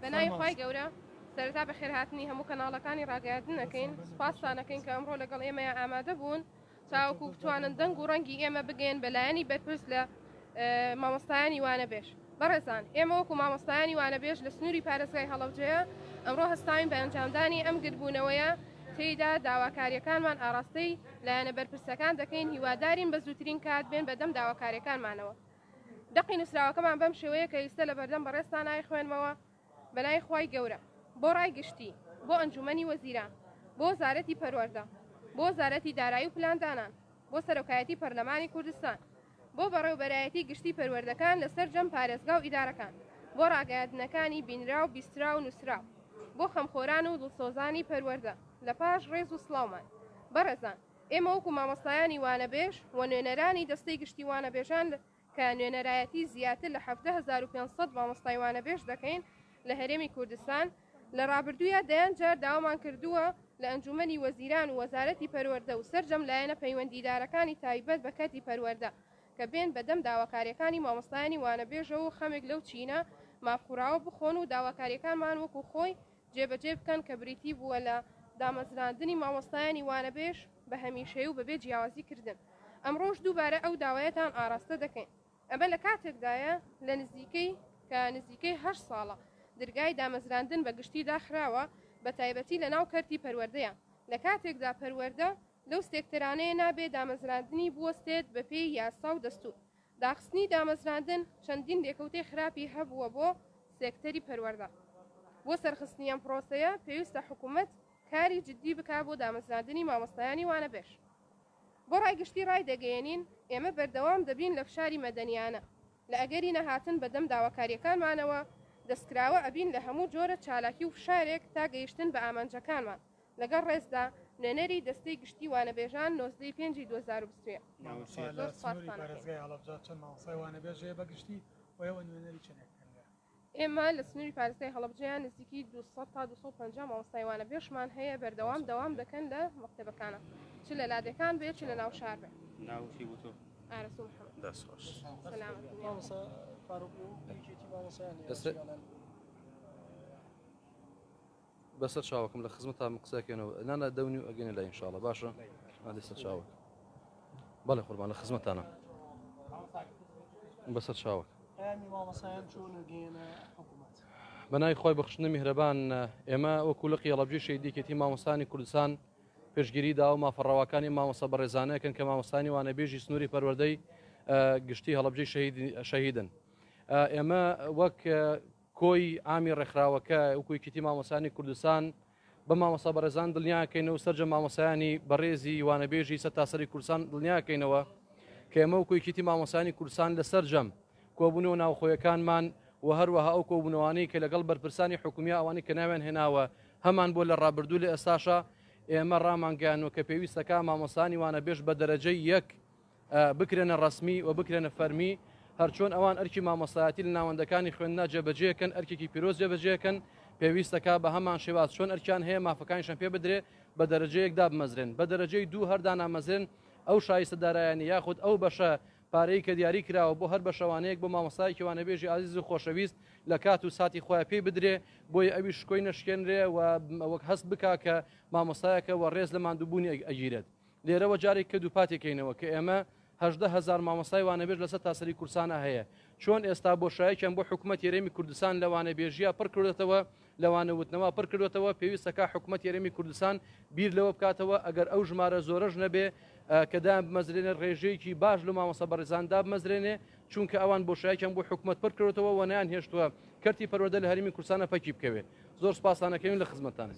بەنای خی گەورە سەرتا بە خێرهاتنی هەموو کەناڵەکانی ڕاگەاندنەکەین سپاسانەکەین کە ئەمڕۆ لەگەڵ ئێمەیە ئامادە بوون چاوەکو بتوانن دەنگ و ڕەنگی ئێمە بگەین بەلایەنی بەرپرس لە مامۆستایانی وانەبێژ. بەڕێزان ئێمە وەکو مامۆستایانی وانەبێژ لە سنووری پارێزگای هەڵەبجەیە ئەمڕۆ هەستاوین بە ئەنجامدانی ئەم گربوونەوەیە تێیدا داواکاریەکانمان ئاراستەی لایەنە بەرپرسەکان دەکەین هیوادارین بە زووترین کات بێن بەدەم داواکاریەکانمانەوە. دەقی نووسراوەکەمان بەم شێوەیە کە ئیستا لە بەردەم بەڕێستان نایخوێنمەوە بەلای خی گەورە بۆ ڕایگشتی بۆ ئەنجومەنی وەزیران بۆ وەزارەتی پەروەردە بۆ وەزارەتی دارایی و پلاندانان بۆ سەرۆکایەتی پەرلەمانی کوردستان بۆ بەڕێوەبەرایەتی گشتی پەروەردەکان لەسەر جەم پارێزگا و ئیدارەکان بۆ ڕاگەیاندنەکانی بینرا و بیسترا و نووسرا بۆ خەمخۆران و دڵسۆزانی پەروەردە لە پاش ڕێز و سڵاومان. بەڕێزان ئێمە وەکو مامۆستایانی وانەبێژ و نوێنەرانی دەستەی گشتی وانەبێژان کە نوێنەرایەتی زیاتر لە 7500 مامۆستای وانەبێژ دەکەین لە هەرێمی کوردستان لە ڕابردوویە دەیان جار داوامان کردووە لە ئەنجومەنی وەزیران و وەزارەتی پەروەردە و سەرجەم لایەنە پەیوەندیدارەکانی تایبەت بە کەتی پەروەردە کە بێن بەدەم داواکاریەکانی مامۆستایانی وانەبێژەوە و خەمێک لەو چینە مافقوراوە بخۆن و داواکاریەکانمان وەکو خۆی جێبەجێ بکەن کە بریتی بووە لە دامەزراندنی مامۆستایانی وانەبێژ بە هەمیشەیە و بەبێ جیاوازی کردن. ئەمڕۆژ دووبارە ئەو داوایەتان ئاراستە دەکەین. ئەمە لە کاتێکدایە لە نزیکەی 8 ساڵە دەرگای دامەزراندن بە گشتی داخراوە بە تایبەتی لە ناو کەرتی پەروەردەیە لە کاتێکدا پەروەردە لەو سێکتەرانەیە نابێ دامەزراندنی بوەستێت بە پێی یاسا و دەستور. داخستنی دامەزراندن چەندین لێکەوتەی خراپی هەبووە بۆ سێکتەری پەروەردە. بۆ سەرخستنی ئەم پرۆسەیە پێویستە حکوومەت کاری جددی بکات بۆ دامەزراندنی مامۆستایانی وانەبێژ. بۆ ڕایگشتی ڕای دەگەێنین ئێمە بەردەوام دەبین لە فشاری مەدەنیانە لە ئەگەری نەهاتن بەدەم داواکاریەکانمانەوە دەستکراوە ئەبین لە هەموو جۆرە چالاکی و فشارێک تا گەیشتن بە ئامانجەکانمان لەگەڵ ڕێزدا نوێنەری دەستەی گشتی وانەبێژان 95/2023. ئێمە لە سنووری پارێزگای هەڵەبجەیان نزیکی 200 تا 250 مامۆستای وانەبێژمان هەیە بەردەوام دەکەن لە مەکتەبەکانە چ لە لادەکان بێت چ لە ناو شار بێت. ناوشی بۆ تۆ ئارەسوو محەممەد. دەستخۆش بەسەر چاوەکەم لە خزمەتان قسەکەنەوە نانە دەونی و ئەگەنە لای ئینشاڵە باشە ئادەسە چاوەک بەڵێ قوربان لە خزمەتانە بەسەر چاوەک بەنای خۆی بەخشنە میهرەبان ئێمە وەکو لە قیەڵەبجی شەیدیکێتی مامۆستانی کوردستان پێشگیری دا و مافەڕەوەکانی مامۆستا بەڕێزانەکەن کە مامۆستانی وانەبێژی سنووری پەروەردەی گشتی هەڵەبجەی شەهیدن. ئێمە وەک کۆی ئامی ڕێکخراوەکە وەکوی کیتی مامۆستانی کوردستان بە مامۆستا بەڕێزان دڵنیاکەینەوە سەرجە مامۆسایانی بەڕێزی وانەبێژی سەر تاسەری کوردستان دڵنیاکەینەوە کە ئێمە وەکوی کیتی مامۆسانی کوردستان لەسەر جەم کۆبوونەوە ناوخۆیەکانمان و هەروەها ئەو کۆبوونەوەی کە لەگەڵ بەرپرسانی حکومی ئەوانی کە ناوێن هێناوە هەمان بۆ لە ڕابردوو لە ئێستاشە ئێمە ڕامانگەیانەوە کە پێویستەکە مامۆستانی وانەبێژ بە دەرەجەی یەک بکرێنە ڕسمی و بکرێنە فەرمی هەرچۆن ئەوان ئەرکی مامۆستایەتی لە ناوەندەکانی خوێندنا جێبەجێکەن ئەرکێکی پیرۆز جێبەجێکەن پێویستەکە بە هەمان شێواز چۆن ئەرکیان هەیە مافەکانیشان پێ بدرێ بە دەرەجەیەکدا بمەزرێن بە دەرەجەی دوو هەردا نامەزرێن ئەو شایستەدارایانی یاخود ئەو بەشە پارەی کە دیاری کراوە بۆ هەر بەشەوانەیەک بۆ مامۆستایەکی وانەبێژی عزیز و خۆشەویست لە کات و ساتی خۆیان پێی بدرێ بۆی ئەوی شکۆی نەشکێنرێ و وەک هەست بکا کە مامۆستایەکە و ڕێز لە ماندووبوونی ئەگیرێت. لێرەوە جارێک کە دووپاتێکینەوە کە ئێمە 18,000 مامۆستای وانەبێژ لەسەر تاسەری کورسانە هەیە چۆن ئێستا بۆشایەکیان بۆ حکوومەت یاریمی کوردستان لە وانەبێژیە پڕ کردێتەوە لەوانەوتنەوە پڕ کردوێتەوە پێویستەکە حکوومەت یاریمی کوردستان بیر لەوە بکاتەوە ئەگەر ئەو ژمارە زۆرەش نەبێ کەدا بمەزرێنە ڕێژەیەکی باش لە مامۆستا بەڕێزاندا بمەزرێنێ چونکە ئەوان بۆشایەکیان بۆ حکوومەت پڕ کردێتەوە و نیان هێشتووە کەرتی پەروەردە لە هەرێمی کوردستانە پەکی بکەوێت. زۆر سپاسانەکەین لە خزمەتان.